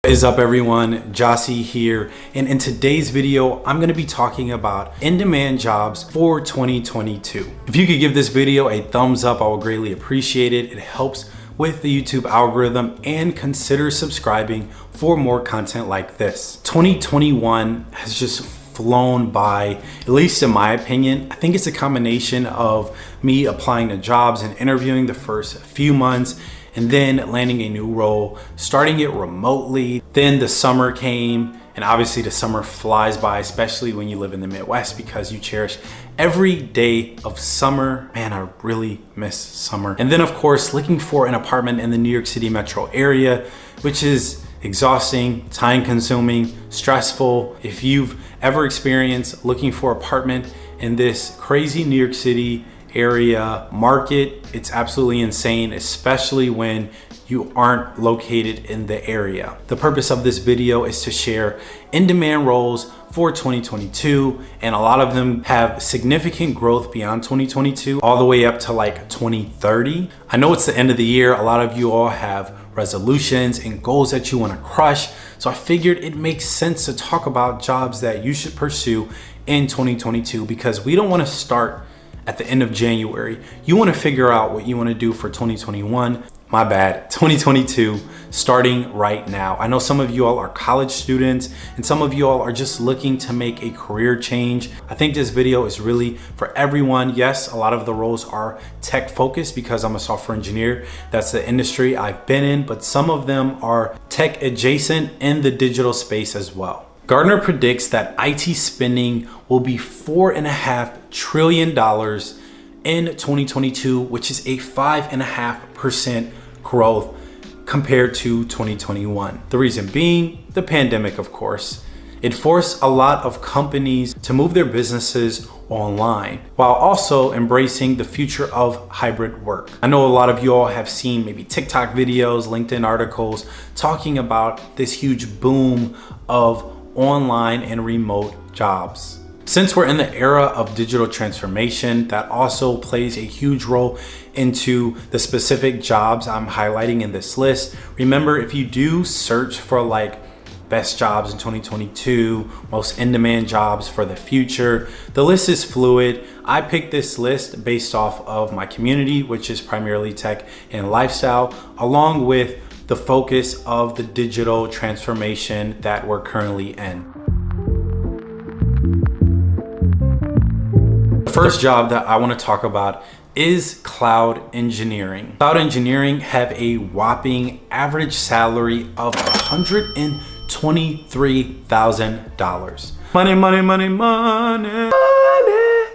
What is up everyone, Gyasi here, and in today's video I'm going to be talking about in-demand jobs for 2022. If you could give this video a thumbs up, I would greatly appreciate it. It helps with the YouTube algorithm, and consider subscribing for more content like this. 2021 has just flown by, at least in my opinion. I think it's a combination of me applying to jobs and interviewing the first few months, and then landing a new role, starting it remotely. Then the summer came, and obviously the summer flies by, especially when you live in the Midwest, because you cherish every day of summer. Man, I really miss summer. And then of course, looking for an apartment in the New York City metro area, which is exhausting, time consuming, stressful. If you've ever experienced looking for an apartment in this crazy New York City area market, it's absolutely insane, especially when you aren't located in the area. The purpose of this video is to share in-demand roles for 2022, and a lot of them have significant growth beyond 2022 all the way up to like 2030. I know it's the end of the year. A lot of you all have resolutions and goals that you want to crush, so I figured it makes sense to talk about jobs that you should pursue in 2022, because we don't want to start at the end of January. You want to figure out what you want to do for 2021. My bad, 2022, starting right now. I know some of you all are college students, and some of you all are just looking to make a career change. I think this video is really for everyone. Yes, a lot of the roles are tech focused because I'm a software engineer. That's the industry I've been in, but some of them are tech adjacent in the digital space as well. Gartner predicts that IT spending will be $4.5 trillion in 2022, which is a 5.5% growth compared to 2021. The reason being the pandemic, of course. It forced a lot of companies to move their businesses online while also embracing the future of hybrid work. I know a lot of you all have seen maybe TikTok videos, LinkedIn articles talking about this huge boom of online and remote jobs. Since we're in the era of digital transformation, that also plays a huge role into the specific jobs I'm highlighting in this list. Remember, if you do search for like best jobs in 2022, most in-demand jobs for the future, the list is fluid. I picked this list based off of my community, which is primarily tech and lifestyle, along with the focus of the digital transformation that we're currently in. The first job that I want to talk about is cloud engineering. Cloud engineering have a whopping average salary of $123,000. Money, money, money, money.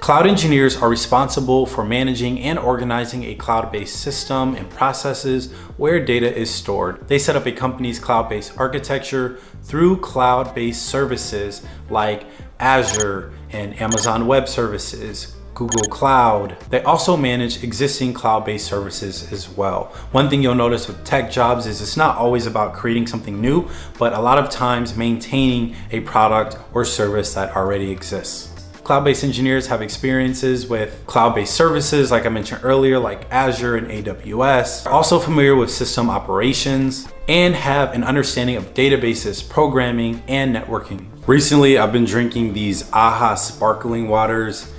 Cloud engineers are responsible for managing and organizing a cloud-based system and processes where data is stored. They set up a company's cloud-based architecture through cloud-based services like Azure and Amazon Web Services, Google Cloud. They also manage existing cloud-based services as well. One thing you'll notice with tech jobs is it's not always about creating something new, but a lot of times maintaining a product or service that already exists. Cloud-based engineers have experiences with cloud-based services, like I mentioned earlier, like Azure and AWS. They're also familiar with system operations and have an understanding of databases, programming, and networking. Recently, I've been drinking these AHA sparkling waters,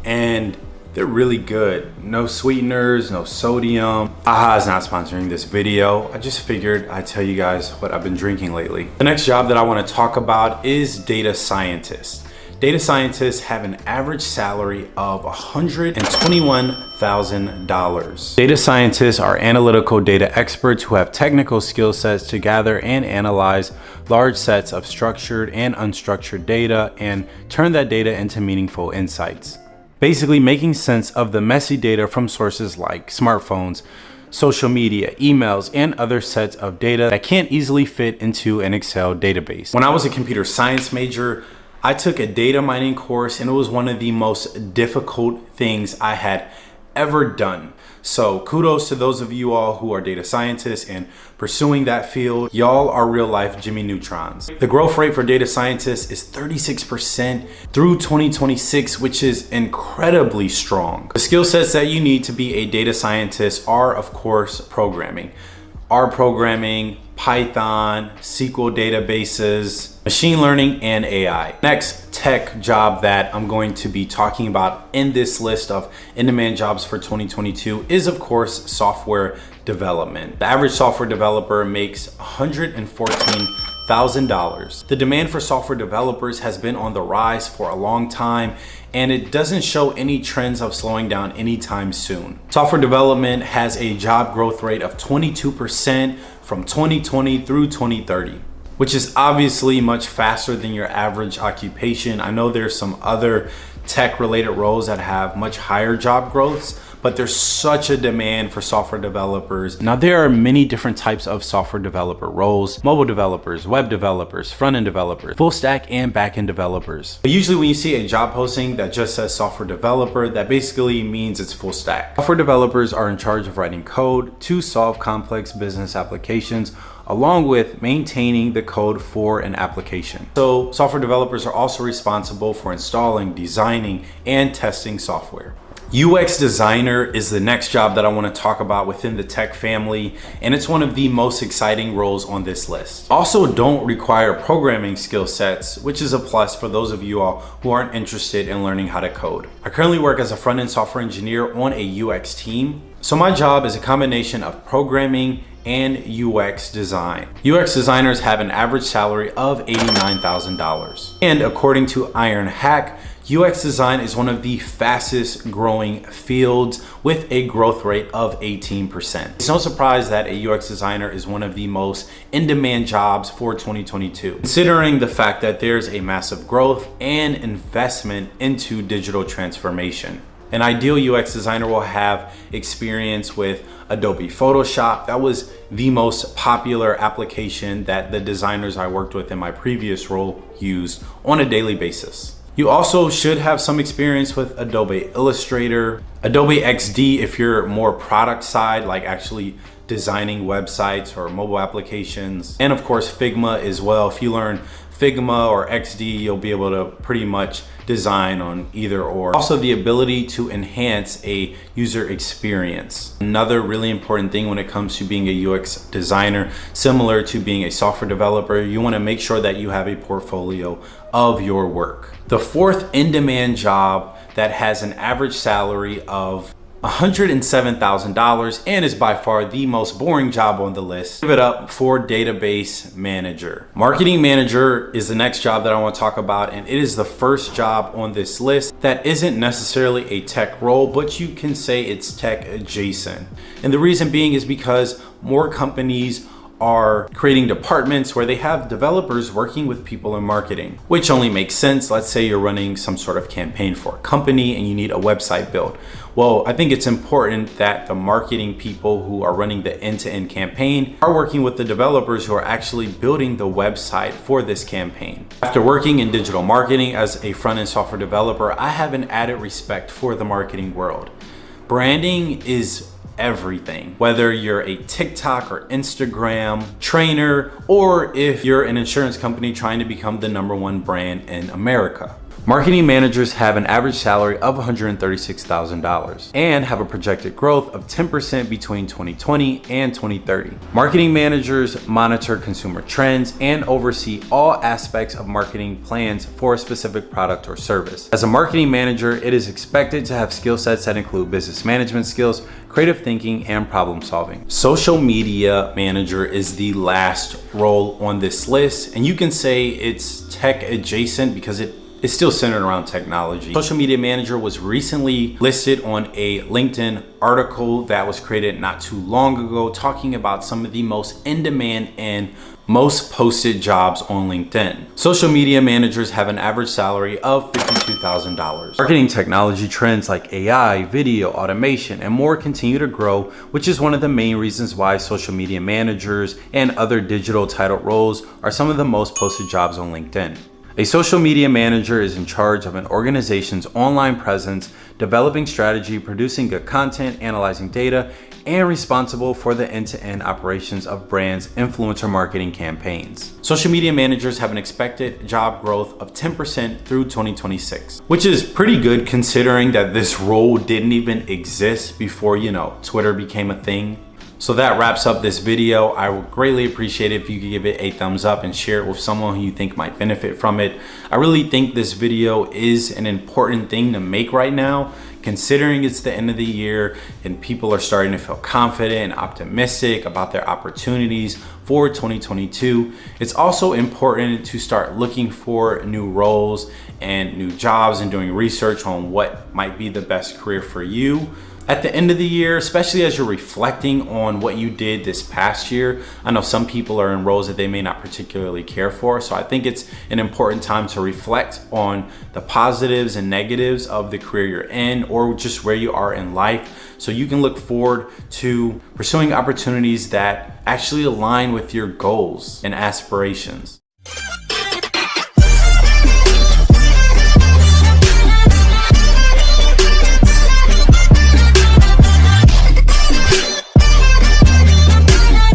and they're really good. No sweeteners, no sodium. AHA is not sponsoring this video. I just figured I'd tell you guys what I've been drinking lately. The next job that I want to talk about is data scientist. Data scientists have an average salary of $121,000. Data scientists are analytical data experts who have technical skill sets to gather and analyze large sets of structured and unstructured data and turn that data into meaningful insights. Basically making sense of the messy data from sources like smartphones, social media, emails, and other sets of data that can't easily fit into an Excel database. When I was a computer science major, I took a data mining course, and it was one of the most difficult things I had ever done. So kudos to those of you all who are data scientists and pursuing that field. Y'all are real life Jimmy Neutrons. The growth rate for data scientists is 36% through 2026, which is incredibly strong. The skill sets that you need to be a data scientist are, of course, programming. R programming, Python, SQL databases, machine learning, and AI. Next tech job that I'm going to be talking about in this list of in-demand jobs for 2022 is, of course, software development. The average software developer makes $114,000. The demand for software developers has been on the rise for a long time, and it doesn't show any trends of slowing down anytime soon. Software development has a job growth rate of 22% from 2020 through 2030, which is obviously much faster than your average occupation. I know there's some other tech-related roles that have much higher job growths, but there's such a demand for software developers. Now, there are many different types of software developer roles: mobile developers, web developers, front-end developers, full stack and back-end developers. But usually when you see a job posting that just says software developer, that basically means it's full stack. Software developers are in charge of writing code to solve complex business applications, along with maintaining the code for an application. So software developers are also responsible for installing, designing, and testing software. UX designer is the next job that I want to talk about within the tech family, and it's one of the most exciting roles on this list. Also, don't require programming skill sets, which is a plus for those of you all who aren't interested in learning how to code. I currently work as a front-end software engineer on a UX team. So my job is a combination of programming and UX design. UX designers have an average salary of $89,000. And according to Iron Hack, UX design is one of the fastest growing fields with a growth rate of 18%. It's no surprise that a UX designer is one of the most in-demand jobs for 2022, considering the fact that there's a massive growth and investment into digital transformation. An ideal UX designer will have experience with Adobe Photoshop. That was the most popular application that the designers I worked with in my previous role used on a daily basis. You also should have some experience with Adobe Illustrator, Adobe XD if you're more product side, like actually designing websites or mobile applications, and of course Figma as well. If you learn Figma or XD, you'll be able to pretty much design on either or. Also, the ability to enhance a user experience. Another really important thing when it comes to being a UX designer, similar to being a software developer, you want to make sure that you have a portfolio of your work. The fourth in-demand job that has an average salary of $107,000 and is by far the most boring job on the list. Give it up for database manager. Marketing manager is the next job that I want to talk about, and it is the first job on this list that isn't necessarily a tech role, but you can say it's tech adjacent. And the reason being is because more companies are creating departments where they have developers working with people in marketing, which only makes sense. Let's say you're running some sort of campaign for a company and you need a website built. Well, I think it's important that the marketing people who are running the end-to-end campaign are working with the developers who are actually building the website for this campaign. After working in digital marketing as a front-end software developer, I have an added respect for the marketing world. Branding is everything, whether you're a TikTok or Instagram trainer, or if you're an insurance company trying to become the #1 brand in America. Marketing managers have an average salary of $136,000 and have a projected growth of 10% between 2020 and 2030. Marketing managers monitor consumer trends and oversee all aspects of marketing plans for a specific product or service. As a marketing manager, it is expected to have skill sets that include business management skills, creative thinking, and problem solving. Social media manager is the last role on this list, and you can say it's tech adjacent because it's still centered around technology. Social media manager was recently listed on a LinkedIn article that was created not too long ago, talking about some of the most in-demand and most posted jobs on LinkedIn. Social media managers have an average salary of $52,000. Marketing technology trends like AI, video, automation, and more continue to grow, which is one of the main reasons why social media managers and other digital title roles are some of the most posted jobs on LinkedIn. A social media manager is in charge of an organization's online presence, developing strategy, producing good content, analyzing data, and responsible for the end-to-end operations of brands' influencer marketing campaigns. Social media managers have an expected job growth of 10% through 2026, which is pretty good considering that this role didn't even exist before, Twitter became a thing. So that wraps up this video. I would greatly appreciate it if you could give it a thumbs up and share it with someone who you think might benefit from it. I really think this video is an important thing to make right now, considering it's the end of the year and people are starting to feel confident and optimistic about their opportunities for 2022. It's also important to start looking for new roles and new jobs and doing research on what might be the best career for you at the end of the year, especially as you're reflecting on what you did this past year. I know some people are in roles that they may not particularly care for, so I think it's an important time to reflect on the positives and negatives of the career you're in or just where you are in life, so you can look forward to pursuing opportunities that actually align with your goals and aspirations.